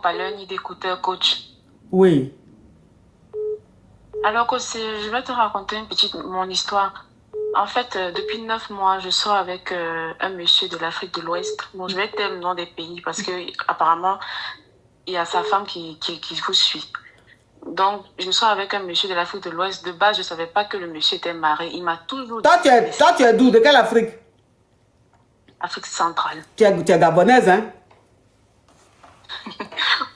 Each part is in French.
haut-parleur ni d'écouteurs, coach. Oui. Alors, coach, je vais te raconter mon histoire. En fait, depuis 9 mois, je sors avec un monsieur de l'Afrique de l'Ouest. Bon, je vais taire le nom des pays parce que apparemment, il y a sa femme qui vous suit. Donc, je sors avec un monsieur de l'Afrique de l'Ouest. De base, je ne savais pas que le monsieur était marié. Il m'a toujours dit... Toi, tu es d'où? De quelle Afrique? Afrique centrale. Tu es gabonaise, hein?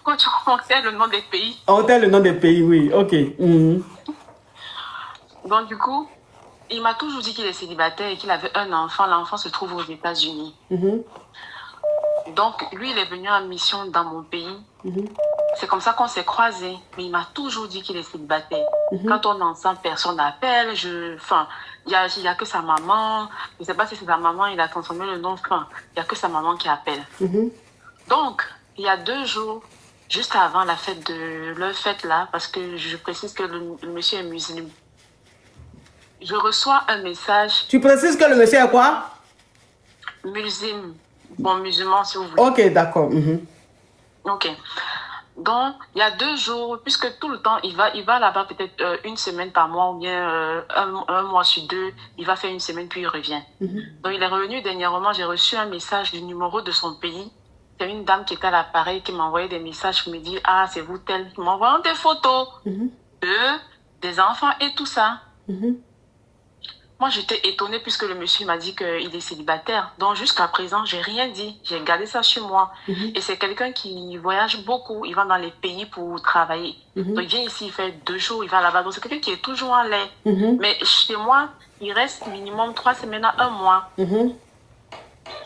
Quand tu montais le nom des pays. On t'a le nom des pays, oui. Ok. Donc, du coup, il m'a toujours dit qu'il est célibataire et qu'il avait un enfant. L'enfant se trouve aux États-Unis. Donc, lui, il est venu en mission dans mon pays. C'est comme ça qu'on s'est croisés. Mais il m'a toujours dit qu'il est célibataire. Quand on est ensemble, personne n'appelle. Enfin, il n'y a que sa maman. Je ne sais pas si c'est sa maman, il a transformé le nom. Enfin, il n'y a que sa maman qui appelle. Donc, il y a 2 jours, juste avant la fête leur fête là, parce que je précise que le monsieur est musulman. Je reçois un message. Tu précises que le monsieur est quoi? Musulman. Bon, musulman, si vous voulez. Ok, d'accord. Ok. Donc, il y a 2 jours, puisque tout le temps, il va là-bas peut-être une semaine par mois, ou bien un mois sur 2, il va faire une semaine, puis il revient. Donc, il est revenu dernièrement, j'ai reçu un message du numéro de son pays. C'est une dame qui était à l'appareil qui m'a envoyé des messages, qui me dit, ah, c'est vous tel, qui m'envoie des photos des enfants et tout ça. Moi, j'étais étonnée puisque le monsieur m'a dit qu'il est célibataire. Donc, jusqu'à présent, j'ai rien dit. J'ai gardé ça sur moi. Et c'est quelqu'un qui voyage beaucoup. Il va dans les pays pour travailler. Donc, il vient ici, il fait 2 jours, il va là-bas. Donc, c'est quelqu'un qui est toujours en l'air. Mais chez moi, il reste minimum 3 semaines à 1 mois.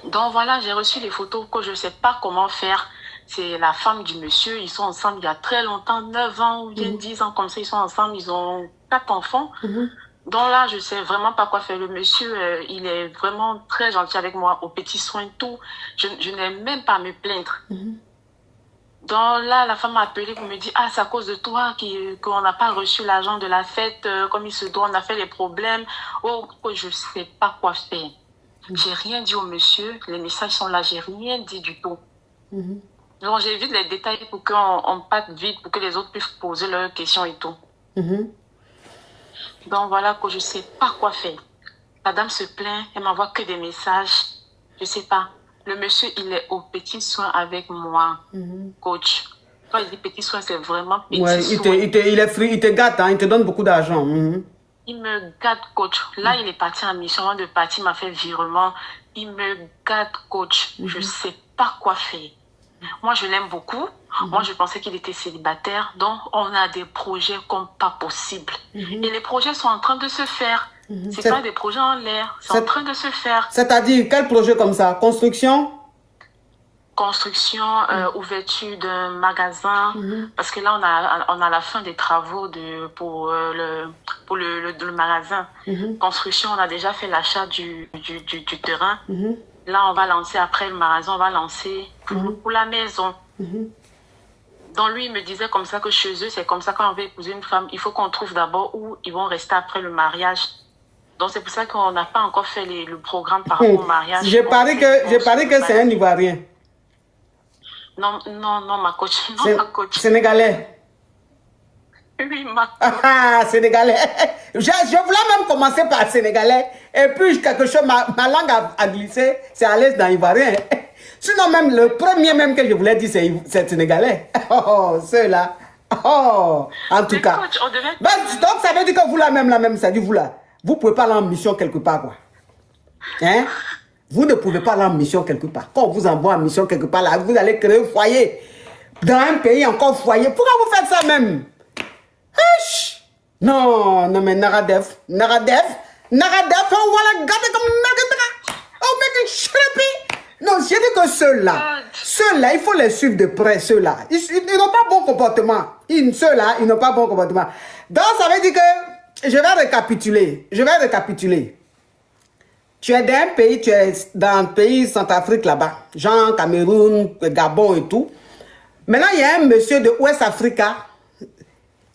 Donc, voilà, j'ai reçu les photos que je ne sais pas comment faire. C'est la femme du monsieur. Ils sont ensemble il y a très longtemps, 9 ans ou bien 10 ans comme ça. Ils sont ensemble, ils ont 4 enfants. Donc là, je sais vraiment pas quoi faire. Le monsieur, il est vraiment très gentil avec moi, aux petits soins, tout. Je n'ai même pas à me plaindre. Donc là, la femme m'a appelé pour me dire, ah, c'est à cause de toi qu'on n'a pas reçu l'argent de la fête comme il se doit, on a fait les problèmes. Oh, je sais pas quoi faire. J'ai rien dit au monsieur, les messages sont là, j'ai rien dit du tout. Donc j'évite les détails pour qu'on parte vite, pour que les autres puissent poser leurs questions et tout. Donc voilà que je ne sais pas quoi faire. La dame se plaint, elle m'envoie que des messages. Je ne sais pas. Le monsieur, il est aux petits soins avec moi, coach. Quand il dit petits soins, c'est vraiment petits soins. Il te gâte, hein, il te donne beaucoup d'argent. Il me gâte, coach. Là, il est parti en mission. Avant de partir, il m'a fait virement. Il me gâte, coach. Je ne sais pas quoi faire. Moi, je l'aime beaucoup. Moi, je pensais qu'il était célibataire. Donc, on a des projets comme pas possible. Et les projets sont en train de se faire. C'est pas des projets en l'air. C'est en train de se faire. C'est-à-dire, quel projet comme ça? Construction? Construction, ouverture d'un magasin. Parce que là, on a la fin des travaux pour le magasin. Construction, on a déjà fait l'achat du terrain. Là, on va lancer, après le magasin, on va lancer pour la maison. Donc, lui, il me disait comme ça que chez eux, c'est comme ça quand on veut épouser une femme, il faut qu'on trouve d'abord où ils vont rester après le mariage. Donc, c'est pour ça qu'on n'a pas encore fait le programme par rapport au mariage. J'ai parlé que c'est un Ivoirien. Non, ma coach. Non, ma coach. Sénégalais. Oui, ma coach. Ah, Sénégalais. Je voulais même commencer par Sénégalais. Et puis, quelque chose, ma langue a glissé. C'est à l'aise dans l'Ivoirien. Sinon, même le premier même que je voulais dire, c'est Sénégalais. Oh, ceux-là. Oh, en tout cas. Coach, donc, ça veut dire que vous là même, ça dit vous là. Vous ne pouvez pas aller en mission quelque part, quoi. Hein? Vous ne pouvez pas aller en mission quelque part. Quand on vous envoie en mission quelque part, là, vous allez créer un foyer. Dans un pays encore foyer. Pourquoi vous faites ça même? Non, mais Naradef, on va la garder comme oh, mec, chrépi. Non, j'ai dit que ceux-là, il faut les suivre de près, ceux-là. Ils n'ont pas bon comportement. Ceux-là, ils n'ont pas bon comportement. Donc, ça veut dire que, je vais récapituler. Tu es dans un pays, tu es dans un pays Centrafrique là-bas. Genre Cameroun, Gabon et tout. Maintenant, il y a un monsieur de Ouest Africa,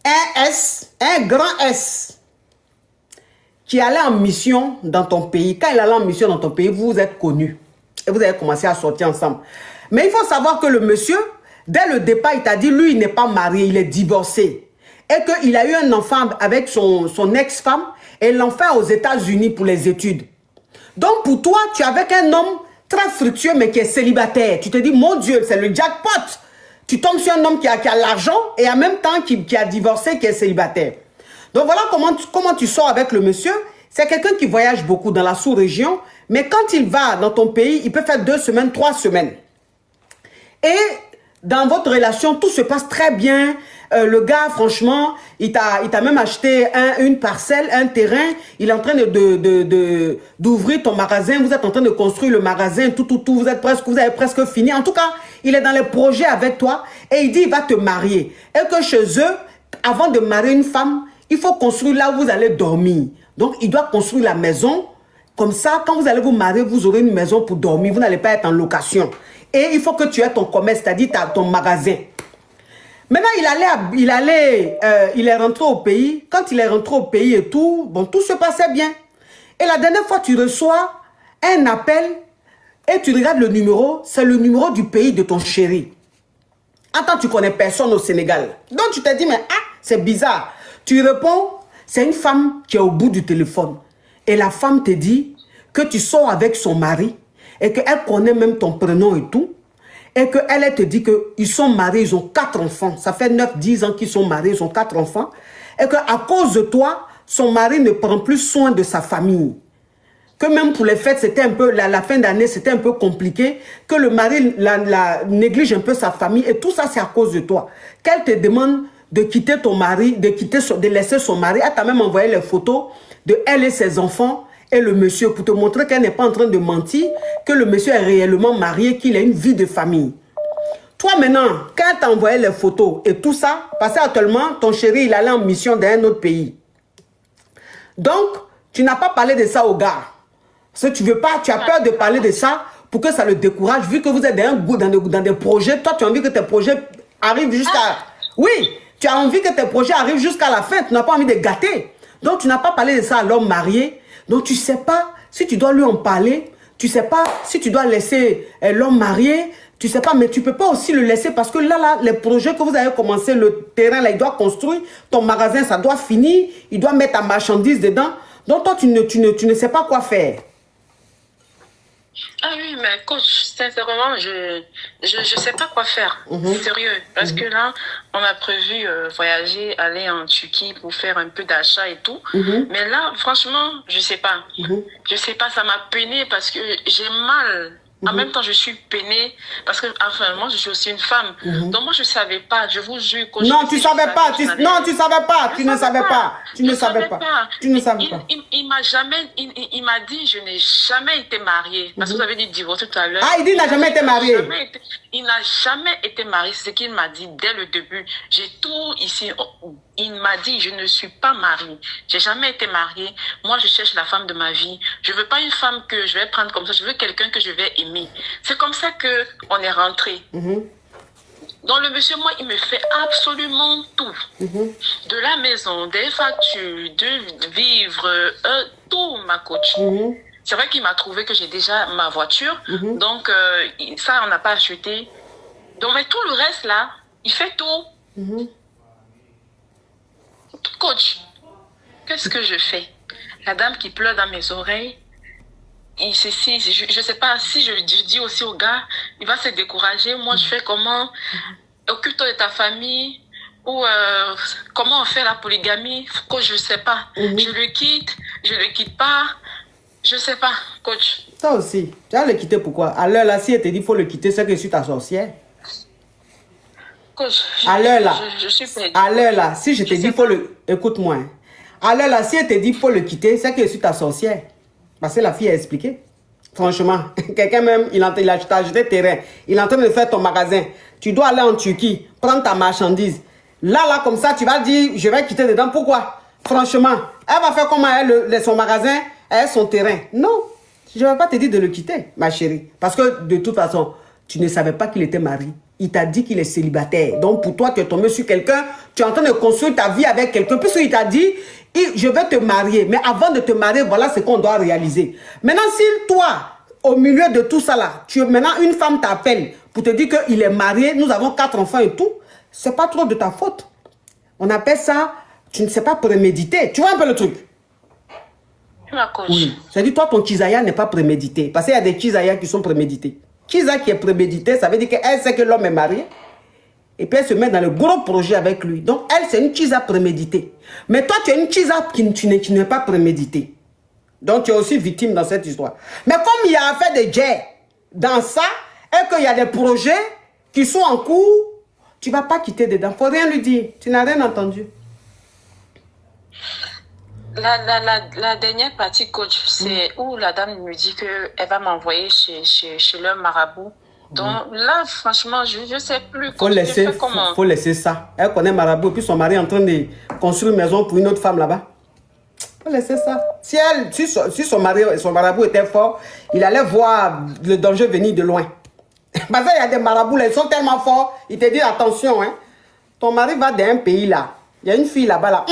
un grand S, qui allait en mission dans ton pays. Quand il allait en mission dans ton pays, vous êtes connus. Et vous avez commencé à sortir ensemble. Mais il faut savoir que le monsieur, Dès le départ, il t'a dit, lui, il n'est pas marié, il est divorcé. Et qu'il a eu un enfant avec son ex-femme et l'enfant aux États-Unis pour les études. Donc, pour toi, tu es avec un homme très fructueux, mais qui est célibataire. Tu te dis, mon Dieu, c'est le jackpot. Tu tombes sur un homme qui a l'argent et en même temps qui a divorcé, qui est célibataire. Donc, voilà comment tu sors avec le monsieur. C'est quelqu'un qui voyage beaucoup dans la sous-région, mais quand il va dans ton pays, il peut faire 2 semaines, 3 semaines. Et dans votre relation, tout se passe très bien. Le gars, franchement, il t'a même acheté une parcelle, un terrain. Il est en train d'ouvrir ton magasin. Vous êtes en train de construire le magasin, tout. Vous avez presque fini. En tout cas, il est dans les projets avec toi. Et il dit, il va te marier. Et que chez eux, avant de marier une femme, il faut construire là où vous allez dormir. Donc, il doit construire la maison. Comme ça, quand vous allez vous marier, vous aurez une maison pour dormir. Vous n'allez pas être en location. Et il faut que tu aies ton commerce, c'est-à-dire ton magasin. Maintenant, il est rentré au pays. Quand il est rentré au pays et tout, bon, tout se passait bien. Et la dernière fois, tu reçois un appel et tu regardes le numéro. C'est le numéro du pays de ton chéri. Attends, tu connais personne au Sénégal. Donc, tu te dis, mais c'est bizarre. Tu réponds, c'est une femme qui est au bout du téléphone. Et la femme te dit que tu sors avec son mari et qu'elle connaît même ton prénom et tout. Et qu'elle te dit qu'ils sont mariés, ils ont 4 enfants. Ça fait 9-10 ans qu'ils sont mariés, ils ont 4 enfants. Et qu'à cause de toi, son mari ne prend plus soin de sa famille. Que même pour les fêtes, c'était un peu, la fin d'année, c'était un peu compliqué. Que le mari néglige un peu sa famille. Et tout ça, c'est à cause de toi. Qu'elle te demande de quitter ton mari, de laisser son mari. Elle t'a même envoyé les photos de elle et ses enfants et le monsieur pour te montrer qu'elle n'est pas en train de mentir, que le monsieur est réellement marié, qu'il a une vie de famille. Toi maintenant, quand elle t'a envoyé les photos et tout ça, parce qu'actuellement, ton chéri, il allait en mission dans un autre pays. Donc, tu n'as pas parlé de ça au gars. Parce que tu veux pas, tu as peur de parler de ça pour que ça le décourage, vu que vous êtes dans des projets. Toi, tu as envie que tes projets arrivent jusqu'à... Oui, tu as envie que tes projets arrivent jusqu'à la fin. Tu n'as pas envie de gâter. Donc, tu n'as pas parlé de ça à l'homme marié. Donc, tu ne sais pas si tu dois lui en parler. Tu ne sais pas si tu dois laisser l'homme marié. Tu ne sais pas, mais tu ne peux pas aussi le laisser parce que là, les projets que vous avez commencé, le terrain, là, il doit construire. Ton magasin, ça doit finir. Il doit mettre ta marchandise dedans. Donc, toi, tu ne sais pas quoi faire. Ah oui, mais coach, sincèrement, je sais pas quoi faire. Sérieux. Parce que là, on a prévu voyager, aller en Turquie pour faire un peu d'achat et tout. Mais là, franchement, je sais pas. Je sais pas, ça m'a peiné parce que j'ai mal. En même temps, je suis peinée parce que, enfin, moi, je suis aussi une femme. Donc, moi, je ne savais pas. Je vous jure. Non, tu ne savais pas. Non, tu ne savais pas. Tu ne savais pas. Tu ne savais pas. Tu ne savais pas. Il m'a jamais... Il m'a dit, je n'ai jamais été mariée. Parce que vous avez dit divorce tout à l'heure. Ah, il dit qu'il n'a jamais été marié. Il n'a jamais été marié. C'est ce qu'il m'a dit dès le début. J'ai tout ici. Il m'a dit, je ne suis pas mariée. J'ai jamais été mariée. Moi, je cherche la femme de ma vie. Je veux pas une femme que je vais prendre comme ça. Je veux quelqu'un que je vais aimer. C'est comme ça que on est rentré. Donc, le monsieur, moi, il me fait absolument tout. De la maison, des factures, de vivre, tout, ma coach. C'est vrai qu'il m'a trouvé que j'ai déjà ma voiture. Donc, ça, on n'a pas acheté. Donc, mais tout le reste, là, il fait tout. Coach, qu'est-ce que je fais? La dame qui pleure dans mes oreilles, je ne sais pas si je dis aussi au gars, il va se décourager. Moi, je fais comment? Occupe-toi de ta famille. Ou comment on fait la polygamie? Coach, je ne sais pas. Je le quitte, je ne le quitte pas. Je ne sais pas, coach. Toi aussi, tu vas le quitter pourquoi? À l'heure là, si elle te dit qu'il faut le quitter, c'est que je suis ta sorcière. Coach, à l'heure là, je suis perdue. À l'heure là, si je te dis qu'il faut le... Écoute-moi. À l'heure là, si elle te dit qu'il faut le quitter, c'est que je suis ta sorcière. Parce que la fille a expliqué. Franchement, quelqu'un même, il a acheté terrain. Il est en train de faire ton magasin. Tu dois aller en Turquie, prendre ta marchandise. Là, comme ça, tu vas dire, je vais quitter dedans. Pourquoi? Franchement, elle va faire comment elle, son magasin, elle, son terrain. Non, je ne vais pas te dire de le quitter, ma chérie. Parce que de toute façon, tu ne savais pas qu'il était marié. Il t'a dit qu'il est célibataire. Donc, pour toi, tu es tombé sur quelqu'un, tu es en train de construire ta vie avec quelqu'un. Puisqu'il t'a dit, je vais te marier. Mais avant de te marier, voilà ce qu'on doit réaliser. Maintenant, si toi, au milieu de tout ça là, maintenant une femme t'appelle pour te dire qu'il est marié, nous avons 4 enfants et tout, c'est pas trop de ta faute. On appelle ça, tu ne sais pas préméditer. Tu vois un peu le truc? Oui. C'est-à-dire, toi, ton Kizaya n'est pas prémédité. Parce qu'il y a des Kizaya qui sont prémédités. Kiza qui est prémédité, ça veut dire qu'elle sait que l'homme est marié. Et puis elle se met dans le gros projet avec lui. Donc elle, c'est une Kiza préméditée. Mais toi, tu es une Kiza qui n'est pas préméditée. Donc tu es aussi victime dans cette histoire. Mais comme il y a affaire de jet dans ça, et qu'il y a des projets qui sont en cours, tu ne vas pas quitter dedans. Il ne faut rien lui dire. Tu n'as rien entendu. La dernière partie, coach, c'est où la dame me dit qu'elle va m'envoyer chez leur marabout. Donc là, franchement, je ne sais plus faut laisser ça. Elle connaît marabout, et puis son mari est en train de construire une maison pour une autre femme là-bas. Faut laisser ça. Si son marabout était fort, il allait voir le danger venir de loin. Parce qu'il y a des marabouts là, ils sont tellement forts, ils te disent attention, hein. Ton mari va dans un pays là. Il y a une fille là-bas là.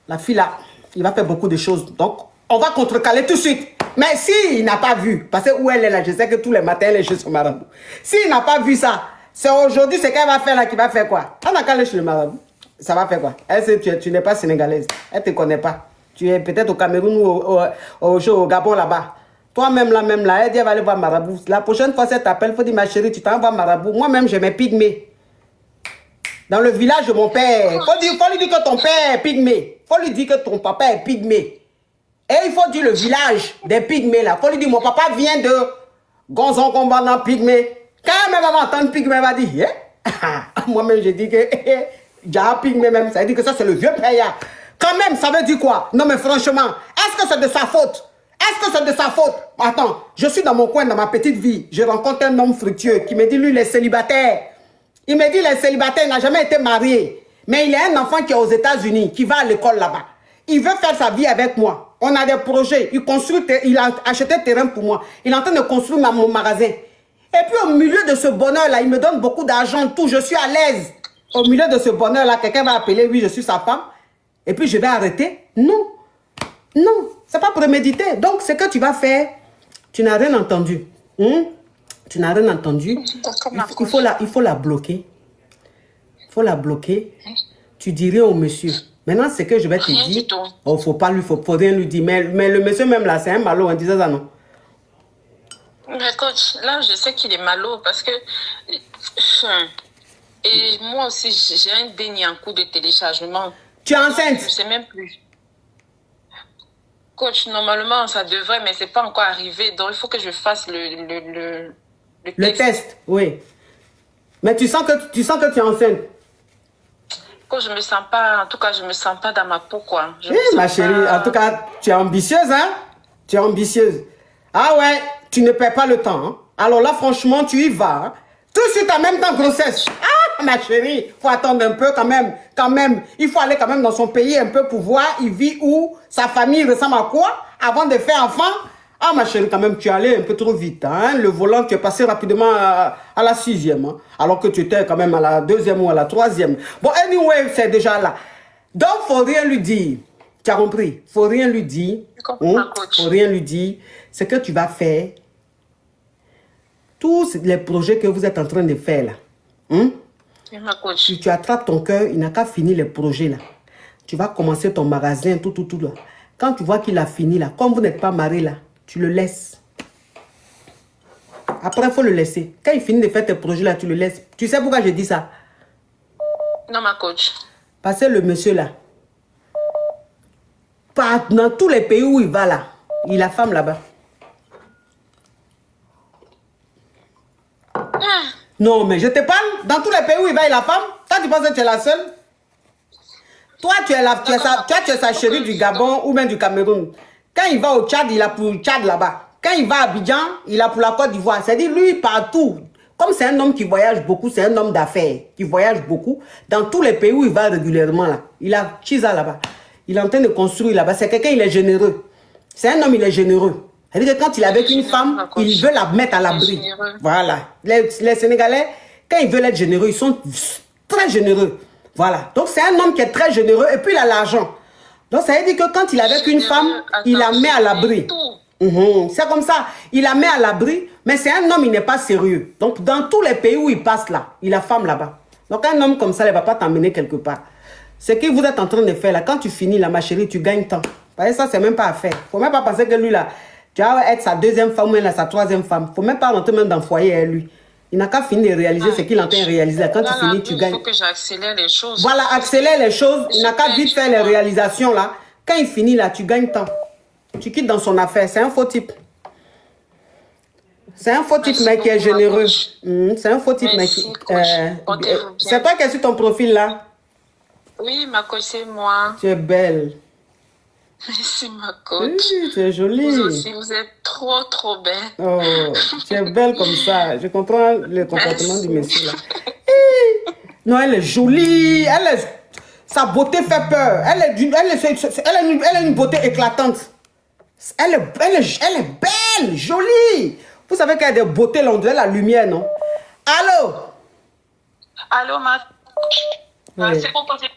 La fille là, il va faire beaucoup de choses. Donc, on va contrecaler tout de suite. Mais s'il n'a pas vu, parce que où elle est là, je sais que tous les matins, elle est chez son marabout. S'il n'a pas vu ça, c'est aujourd'hui, c'est qu'elle va faire là, qui va faire quoi? Elle n'a qu'à aller chez le marabout. Ça va faire quoi? Elle sait tu n'es pas sénégalaise. Elle ne te connaît pas. Tu es peut-être au Cameroun ou au Gabon là-bas. Toi-même là, elle dit elle va aller voir marabout. La prochaine fois, elle t'appelle, il faut dire ma chérie, tu t'en vas marabout. Moi-même, j'ai mes pygmées. Dans le village de mon père, faut lui dire que ton père est pygmée. Faut lui dire que ton papa est pygmée. Et il faut dire le village des pygmées là. Faut lui dire mon papa vient de Gonzon Combattant pygmée. Quand même elle va entendre pygmée, elle va dire moi-même j'ai dit que j'ai pygmée même. Ça veut dire que ça c'est le vieux père. Quand même ça veut dire quoi? Non mais franchement, est-ce que c'est de sa faute? Est-ce que c'est de sa faute? Attends, je suis dans mon coin, dans ma petite vie. Je rencontre un homme fructueux qui me dit lui il est célibataire. Il me dit il est célibataire, il n'a jamais été marié. Mais il a un enfant qui est aux États-Unis, qui va à l'école là-bas. Il veut faire sa vie avec moi. On a des projets. Il a acheté terrain pour moi. Il est en train de construire mon magasin. Et puis au milieu de ce bonheur-là, il me donne beaucoup d'argent, tout. Je suis à l'aise. Au milieu de ce bonheur-là, quelqu'un va appeler, oui, je suis sa femme. Et puis je vais arrêter. Non. Non, c'est pas prémédité. Donc ce que tu vas faire, tu n'as rien entendu. Tu n'as rien entendu. Il faut la bloquer. Il faut la bloquer. Tu dirais au monsieur. Maintenant, c'est que je vais te dire. Oh, faut rien lui dire. Mais le monsieur même là, c'est un malo, on disait ça, non? Mais coach, là, je sais qu'il est malo parce que... Et moi aussi, j'ai un déni en cours de téléchargement. Tu es enceinte? Je sais même plus. Coach, normalement, ça devrait, mais c'est pas encore arrivé. Donc, il faut que je fasse le test, oui. Mais tu sens que tu es enceinte? Je me sens pas, en tout cas, je me sens pas dans ma peau, quoi. Ma chérie, en tout cas, tu es ambitieuse, hein? Tu es ambitieuse. Ah ouais, tu ne perds pas le temps. Hein? Alors là, franchement, tu y vas. Hein? Tout de suite, en même temps, grossesse. Ah, ma chérie, faut attendre un peu quand même. Quand même, il faut aller quand même dans son pays un peu pour voir, il vit où, sa famille ressemble à quoi, avant de faire enfant. Ah, ma chérie, quand même, tu es allé un peu trop vite. Hein? Le volant, tu es passé rapidement à la 6e. Hein? Alors que tu étais quand même à la 2e ou à la 3e. Bon, anyway, c'est déjà là. Donc, il ne faut rien lui dire. Tu as compris? Il ne faut rien lui dire. Il ne faut rien lui dire. Ce que tu vas faire, tous les projets que vous êtes en train de faire là. Si tu attrapes ton cœur, il n'a qu'à finir les projets là. Tu vas commencer ton magasin, tout là. Quand tu vois qu'il a fini là, comme vous n'êtes pas marié là, tu le laisses. Après, il faut le laisser. Quand il finit de faire tes projets là, tu le laisses. Tu sais pourquoi je dis ça? Non, ma coach. Parce que le monsieur là, dans tous les pays où il va là, il a femme là-bas. Non, mais je te parle, dans tous les pays où il va, il a femme. Toi, tu penses que tu es la seule? Toi, tu es sa chérie du Gabon ou même du Cameroun. Quand il va au Tchad, il a pour le Tchad là-bas. Quand il va à Abidjan, il a pour la Côte d'Ivoire. C'est-à-dire, lui, partout. Comme c'est un homme qui voyage beaucoup, c'est un homme d'affaires qui voyage beaucoup. Dans tous les pays où il va régulièrement, là, il a Chiza là-bas. Il est en train de construire là-bas. C'est quelqu'un, il est généreux. C'est un homme, il est généreux. C'est-à-dire que quand il est avec une femme, il veut la mettre à l'abri. Voilà. Les Sénégalais, quand ils veulent être généreux, ils sont très généreux. Voilà. Donc, c'est un homme qui est très généreux et puis il a l'argent. Donc, ça veut dire que quand il est avec une femme, il la met à l'abri. C'est comme ça. Il la met à l'abri, mais c'est un homme, il n'est pas sérieux. Donc, dans tous les pays où il passe là, il a femme là-bas. Donc, un homme comme ça, il ne va pas t'emmener quelque part. Ce que vous êtes en train de faire là, quand tu finis là, ma chérie, tu gagnes temps. Parce que ça, c'est même pas à faire. Il ne faut même pas penser que lui là, tu vas être sa deuxième femme ou sa troisième femme. Il ne faut même pas rentrer même dans le foyer à lui. Il n'a qu'à finir de réaliser ce qu'il est en train de réaliser. Quand tu finis, tu gagnes. Il faut que j'accélère les choses. Voilà, accélère les choses. Il n'a qu'à vite faire les réalisations là. Quand il finit là, tu gagnes temps. Tu quittes dans son affaire. C'est un faux type. C'est un faux type, mec, qui est généreux. C'est un faux type, mec. C'est toi qui es sur ton profil là? Oui, ma coach, c'est moi. Tu es belle. Merci, ma coach. Oui, tu es jolie. Vous aussi, vous êtes trop belle. Oh, tu es belle comme ça. Je comprends le comportement du monsieur là. Non, elle est jolie. Sa beauté fait peur. Elle a une beauté éclatante. Elle est belle, jolie. Vous savez qu'elle a des beautés là, on dirait la lumière, non? Allô? Allô, ma... Oui. C'est pour poser